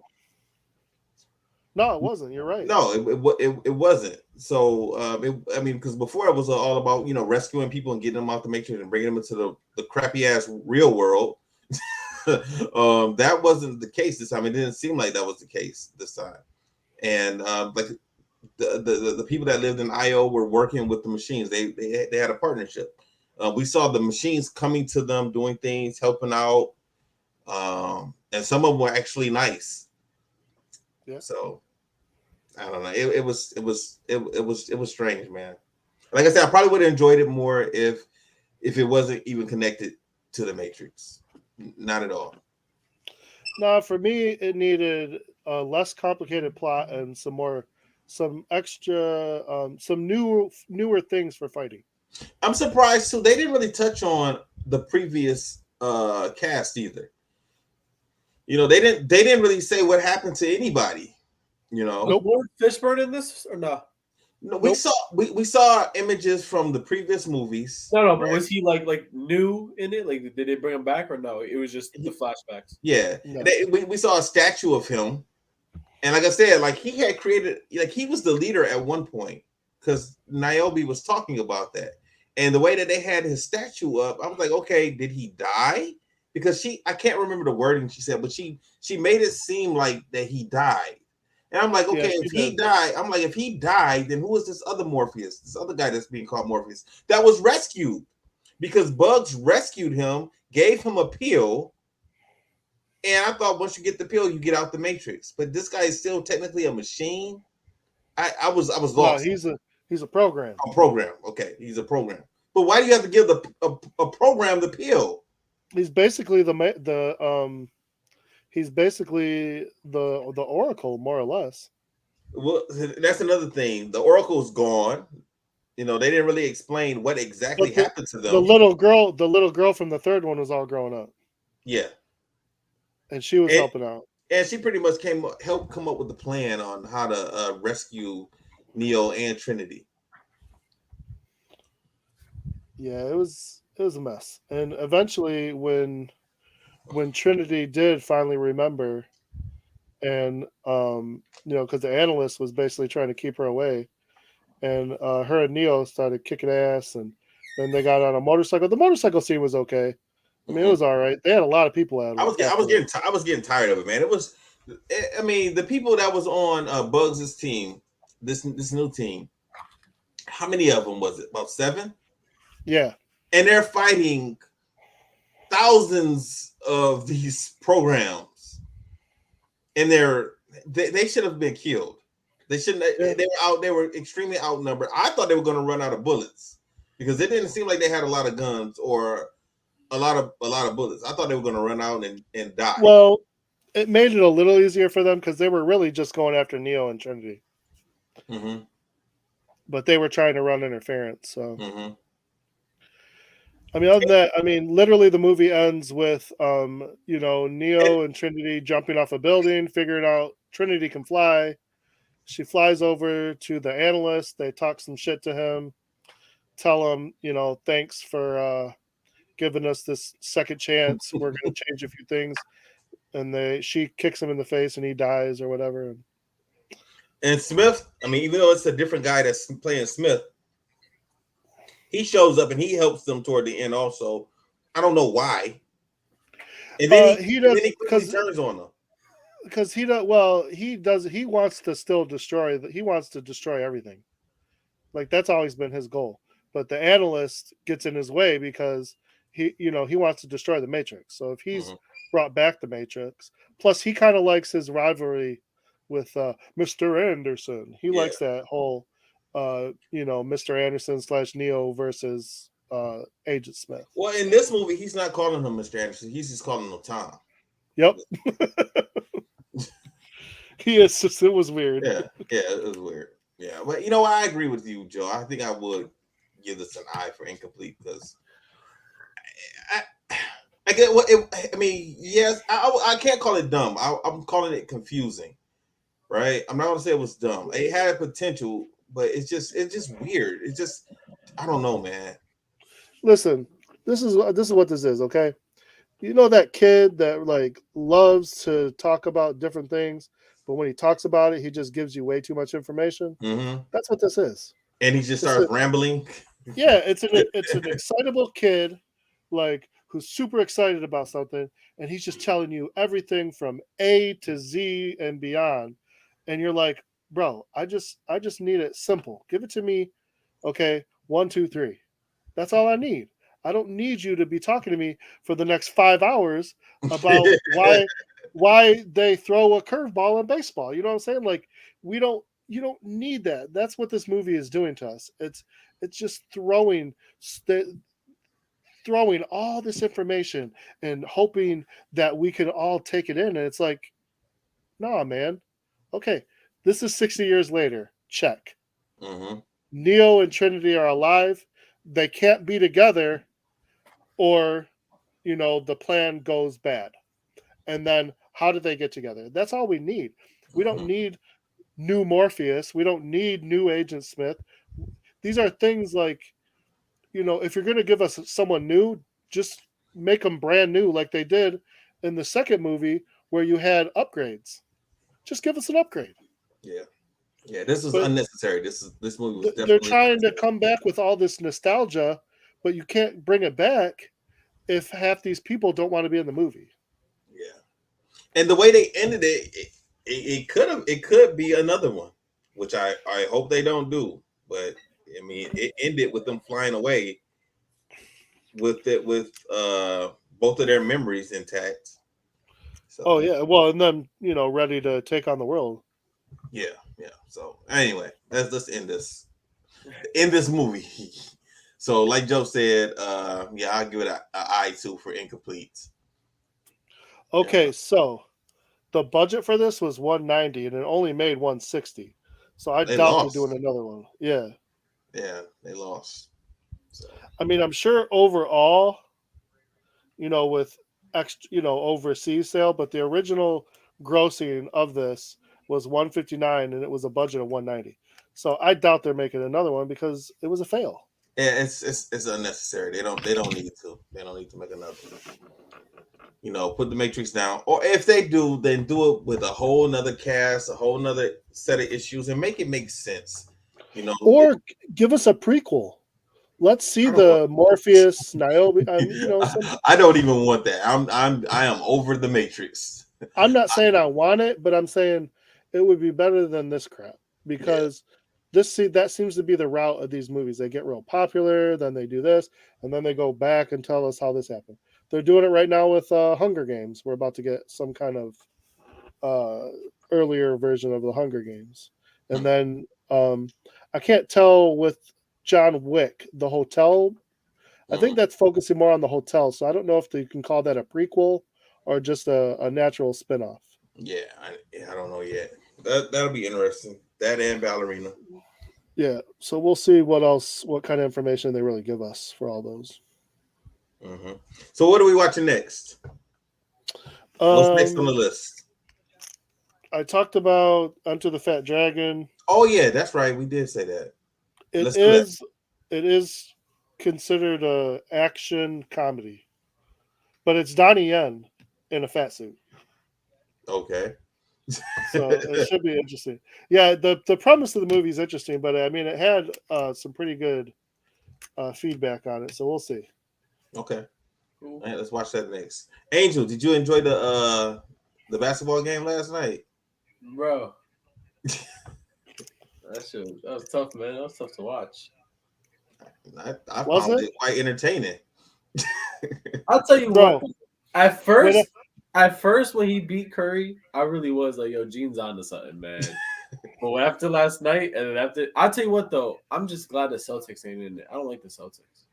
No, it wasn't. You're right. No, it wasn't. So, because before it was all about rescuing people and getting them out the Matrix and bringing them into the crappy ass real world. That wasn't the case this time. It didn't seem like that was the case this time. And the people that lived in IO were working with the machines. They had a partnership. We saw the machines coming to them, doing things, helping out, and some of them were actually nice. Yeah. So I don't know. It was strange, man. Like I said, I probably would have enjoyed it more if it wasn't even connected to the Matrix. Not at all. No, for me, it needed a less complicated plot and some extra, some newer things for fighting. I'm surprised too. They didn't really touch on the previous cast either. They didn't really say what happened to anybody. No more Fishburne in this or no? No, we saw images from the previous movies. No, but was he like new in it? Like, did they bring him back or no? It was just the flashbacks. Yeah, no. We saw a statue of him, and like I said, he had created, he was the leader at one point because Niobe was talking about that, and the way that they had his statue up, I was like, okay, did he die? because I can't remember the wording she said, but she made it seem like that he died. And I'm like, okay, Yeah, if he died, I'm like, if he died, then who is this other Morpheus? This other guy that's being called Morpheus that was rescued because Bugs rescued him, gave him a pill. And I thought once you get the pill, you get out the Matrix. But this guy is still technically a machine. I was No, lost. he's a program. A program. Okay, he's a program. But why do you have to give a program the pill? He's basically he's basically the Oracle, more or less. Well, that's another thing. The Oracle's gone. You know, they didn't really explain what exactly happened to them. The little girl from the third one was all grown up. Yeah. And she was helping out. And she pretty much helped come up with the plan on how to rescue Neo and Trinity. Yeah, it was a mess. And eventually when Trinity did finally remember, and because the analyst was basically trying to keep her away, and her and Neo started kicking ass, and then they got on a motorcycle. The motorcycle scene was okay. I mean, it was all right. They had a lot of people out. I was getting tired of it, man. It was, I mean, the people that was on Bugs' team, this new team. How many of them was it? About 7? Yeah. And they're fighting thousands of these programs, and they should have been killed. They shouldn't. Yeah. They were out. They were extremely outnumbered. I thought they were going to run out of bullets because it didn't seem like they had a lot of guns or a lot of bullets. I thought they were going to run out and die. Well, it made it a little easier for them because they were really just going after Neo and Trinity. Mm-hmm. But they were trying to run interference. So, mm-hmm. I mean, other than that, I mean, literally the movie ends with, Neo and Trinity jumping off a building, figuring out Trinity can fly. She flies over to the analyst. They talk some shit to him, tell him, thanks for giving us this second chance. We're going to change a few things. And she kicks him in the face and he dies or whatever. And Smith, I mean, even though it's a different guy that's playing Smith, he shows up and he helps them toward the end also. I don't know why. And then he quickly turns on them. Because he wants to still destroy. He wants to destroy everything. Like that's always been his goal. But the analyst gets in his way because he wants to destroy the Matrix. So if he's brought back the Matrix, plus he kind of likes his rivalry with Mr. Anderson. He likes that whole, Mr. Anderson / Neo versus Agent Smith. Well, in this movie, he's not calling him Mr. Anderson. He's just calling him Tom. Yep. It was weird. Yeah, it was weird. Yeah, but I agree with you, Joe. I think I would give this an eye for incomplete because I get what I mean. Yes, I can't call it dumb. I'm calling it confusing, right? I'm not gonna say it was dumb. It had potential, but it's just weird. It's just I don't know, man. Listen, this is what this is. Okay, that kid that loves to talk about different things. But when he talks about it, he just gives you way too much information. Mm-hmm. That's what this is. And he just starts rambling. Yeah, it's an excitable kid, who's super excited about something, and he's just telling you everything from A to Z and beyond. And you're like, bro, I just need it simple. Give it to me. Okay, 1, 2, 3. That's all I need. I don't need you to be talking to me for the next 5 hours about why they throw a curveball in baseball. You know what I'm saying? You don't need that. That's what this movie is doing to us. It's just throwing all this information and hoping that we can all take it in. And it's like, nah, man. Okay, this is 60 years later. Check. Mm-hmm. Neo and Trinity are alive. They can't be together or, the plan goes bad. And then how do they get together? That's all we need. We don't need new Morpheus. We don't need new Agent Smith. These are things if you're going to give us someone new, just make them brand new like they did in the second movie where you had upgrades. Just give us an upgrade. Yeah. Yeah, this was unnecessary. This movie was definitely they're trying to come back with all this nostalgia, but you can't bring it back if half these people don't want to be in the movie? Yeah. And the way they ended it could be another one, which I hope they don't do. But I mean, it ended with them flying away with both of their memories intact. So, Oh yeah, well, and then ready to take on the world. yeah. So anyway, let's end this movie. So like Joe said, yeah, I'll give it a I2 for incomplete. Okay, Yeah. so the budget for this was 190 and it only made 160. So I They doubt lost. they're doing another one. Yeah. Yeah, they lost. So I mean, I'm sure overall, with extra, overseas sale, but the original grossing of this was 159 and it was a budget of 190. So I doubt they're making another one because it was a fail. yeah, it's unnecessary. They don't need to. They don't need to make another one. Put the Matrix down. Or if they do, then do it with a whole nother cast, a whole nother set of issues, and make it make sense. Or give us a prequel. Let's see the Morpheus, Niobe. I don't even want that. I am over the Matrix. I'm not saying I want it, but I'm saying it would be better than this crap because that seems to be the route of these movies. They get real popular, then they do this, and then they go back and tell us how this happened. They're doing it right now with Hunger Games. We're about to get some kind of earlier version of the Hunger Games, and then I can't tell with John Wick, the hotel. I think that's focusing more on the hotel, so I don't know if you can call that a prequel or just a natural spinoff. Yeah, I don't know yet. That'll be interesting. That and Ballerina. Yeah, so we'll see what kind of information they really give us for all those. Mm-hmm. So what are we watching next? What's next on the list? I talked about Enter the Fat Dragon. Oh yeah, that's right. We did say that. It is considered a action comedy, but it's Donnie Yen in a fat suit. Okay. So it should be interesting. Yeah, the premise of the movie is interesting, but I mean, it had some pretty good feedback on it, so we'll see. Okay. All right, let's watch that next. Angel, did you enjoy the basketball game last night? Bro. That was tough, man. That was tough to watch. I found it quite entertaining. I'll tell you what. At first, when he beat Curry, I really was like, "Yo, Gene's onto something, man." But after last night, and then I'll tell you what though, I'm just glad the Celtics ain't in it. I don't like the Celtics.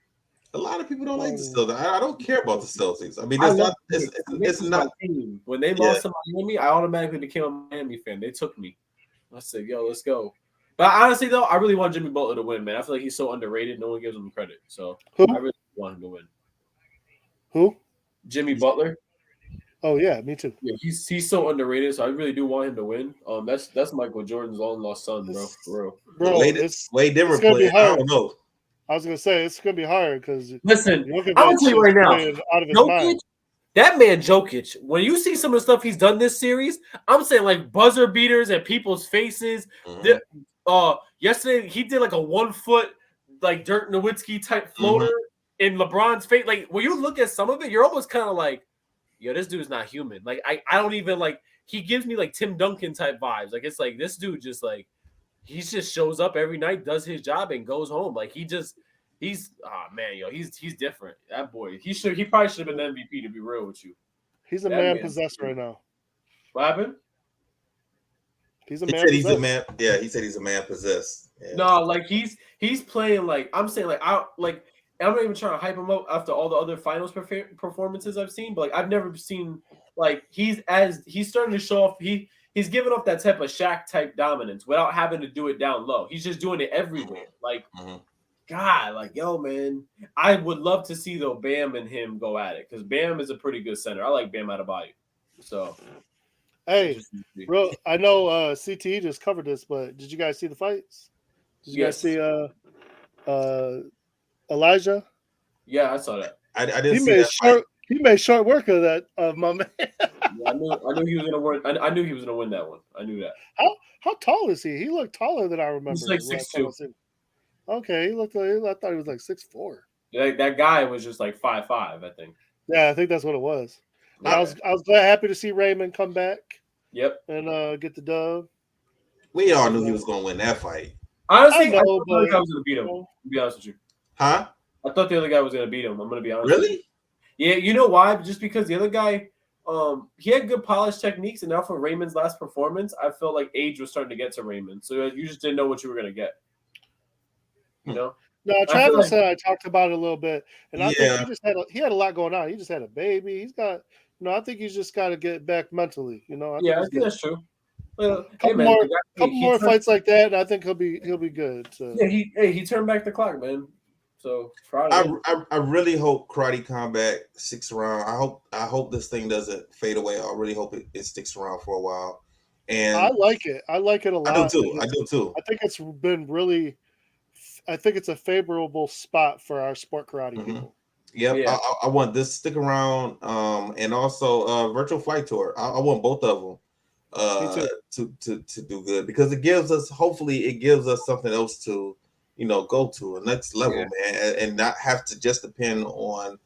A lot of people don't like the Celtics. I don't care about the Celtics. I mean, it's not. Team. When they lost to Miami, I automatically became a Miami fan. They took me. I said, "Yo, let's go." But honestly, though, I really want Jimmy Butler to win, man. I feel like he's so underrated. No one gives him credit. So I really want him to win. Who? Jimmy Butler. Oh yeah, me too. Yeah, he's so underrated. So I really do want him to win. That's Michael Jordan's long lost son, bro. For real. Bro, it's way different. I don't know. I was gonna say it's gonna be hard because listen, I'm gonna tell you right now, out of his mind. That man Jokic, when you see some of the stuff he's done this series, I'm saying like buzzer beaters at people's faces. Mm-hmm. Yesterday he did like a 1 foot like Dirk Nowitzki type floater in LeBron's face. Like when you look at some of it, you're almost kind of like, yo, this dude's not human. Like I don't even like. He gives me like Tim Duncan type vibes. Like it's like this dude just like he just shows up every night, does his job, and goes home. Like he's man, yo, he's different. That boy, he probably should have been MVP, to be real with you. He's a man possessed right now. What happened? He's a man. He's a man. Yeah, he said he's a man possessed. Yeah. No, like he's playing like I'm saying like I'm not even trying to hype him up after all the other finals performances I've seen, but like I've never seen like he's starting to show off. He's giving off that type of Shaq type dominance without having to do it down low. He's just doing it everywhere. Like, God, like, yo, man, I would love to see though Bam and him go at it because Bam is a pretty good center. I like Bam Adebayo. So, hey, bro, I know CTE just covered this, but did you guys see the fights? Did you guys see Elijah? Yeah, I saw that. I didn't see that. He made short work of that, my man. I knew he was gonna win. I knew he was gonna win that one. I knew that. How tall is he? He looked taller than I remember. He's like 6'2". Okay, he looked. I thought he was like 6'4". Like that guy was just like 5'5", I think. Yeah, I think that's what it was. Yeah. I was glad, happy to see Raymond come back. Yep. And get the dub. We all knew he was going to win that fight. Honestly, I I know, thought the other but- guy was going to beat him. To be honest with you, Huh? I thought the other guy was going to beat him. I'm going to be honest. with you. Really? Yeah, you know why? Just because the other guy, he had good polished techniques, and now for Raymond's last performance, I felt like age was starting to get to Raymond. So you just didn't know what you were going to get. You know? No, Travis said I talked about it a little bit, and I Yeah. think he had a lot going on. He just had a baby. He's got, I think he's just got to get back mentally. I think that's true. Well, Couple more fights like that, and I think he'll be good. So. Yeah, he turned back the clock, man. So Friday. I really hope Karate Combat sticks around. I hope this thing doesn't fade away. I really hope it sticks around for a while. And I like it. I like it a lot. I do too. I think it's been really. I think it's a favorable spot for our sport karate people. Yep. Yeah. I want this to stick around. And also Virtual Fight Tour. I want both of them to do good, because it gives us something else to go to a next level, man, and not have to just depend on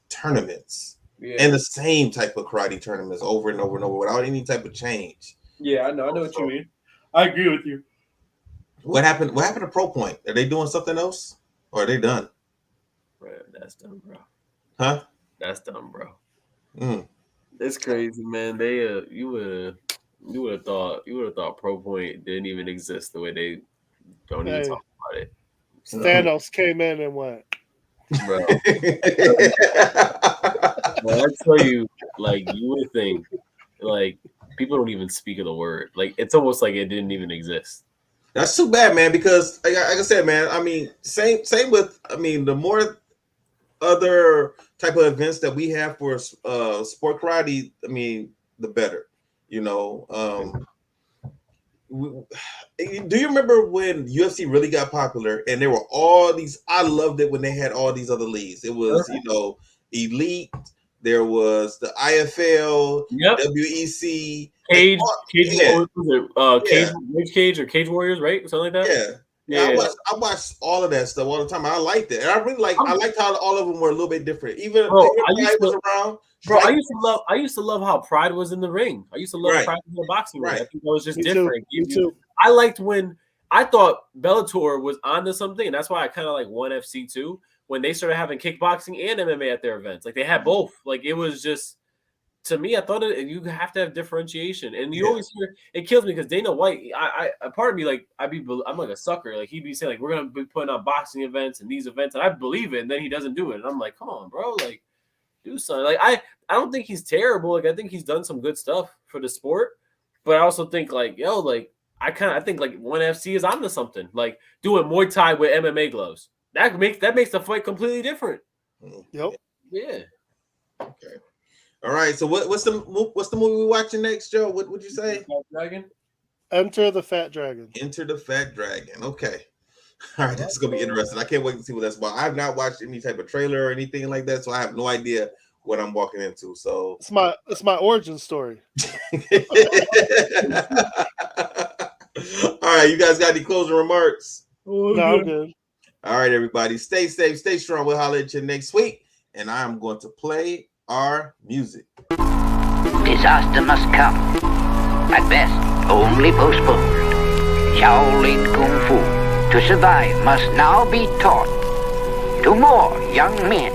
tournaments and the same type of karate tournaments over and over and over without any type of change. Yeah, I know what you mean. I agree with you. What happened to Pro Point? Are they doing something else, or are they done? Bro, that's done, bro. Huh? That's done, bro. Mm. It's crazy, man. They you would have thought Pro Point didn't even exist the way they don't even talk about it. Thanos came in and went. Bro. Well, I tell you, like, you would think, like, people don't even speak of the word. Like, it's almost like it didn't even exist. That's too bad, man. Because like I said, man, I mean, same with, the more other type of events that we have for sport karate, the better. Do you remember when UFC really got popular and there were all these? I loved it when they had all these other leagues. It was Elite. There was the IFL, WEC, Cage or Cage Warriors, right? Something like that. Yeah. I watched all of that stuff all the time. I liked it, and I really I liked how all of them were a little bit different. Even Pride was around. Bro, I used to love how Pride was in the ring. I used to love Pride in the boxing ring. I think that was just different. Me too. I liked when I thought Bellator was onto something, and that's why I kind of like ONE FC too. When they started having kickboxing and MMA at their events, like they had both. Like it was just, to me, I thought you have to have differentiation, and you always hear it kills me because Dana White. I part of me like I'm like a sucker. Like he'd be saying like we're gonna be putting on boxing events and these events, and I believe it, and then he doesn't do it, and I'm like, come on, bro, like do something. Like I don't think he's terrible. Like I think he's done some good stuff for the sport, but I also think like I think like ONE FC is onto something. Like doing Muay Thai with MMA gloves. That makes the fight completely different. Yep. Yeah. Okay. All right. So what's the movie we're watching next, Joe? What would you say? Dragon. Enter the Fat Dragon. Enter the Fat Dragon. Okay. All right. That's gonna be interesting. I can't wait to see what that's about. I have not watched any type of trailer or anything like that, so I have no idea what I'm walking into. So it's my origin story. All right. You guys got any closing remarks? No, I'm good. All right, everybody. Stay safe, stay strong. We'll holler at you next week. And I'm going to play our music. Disaster must come. At best, only postponed. Shaolin Kung Fu, to survive, must now be taught to more young men.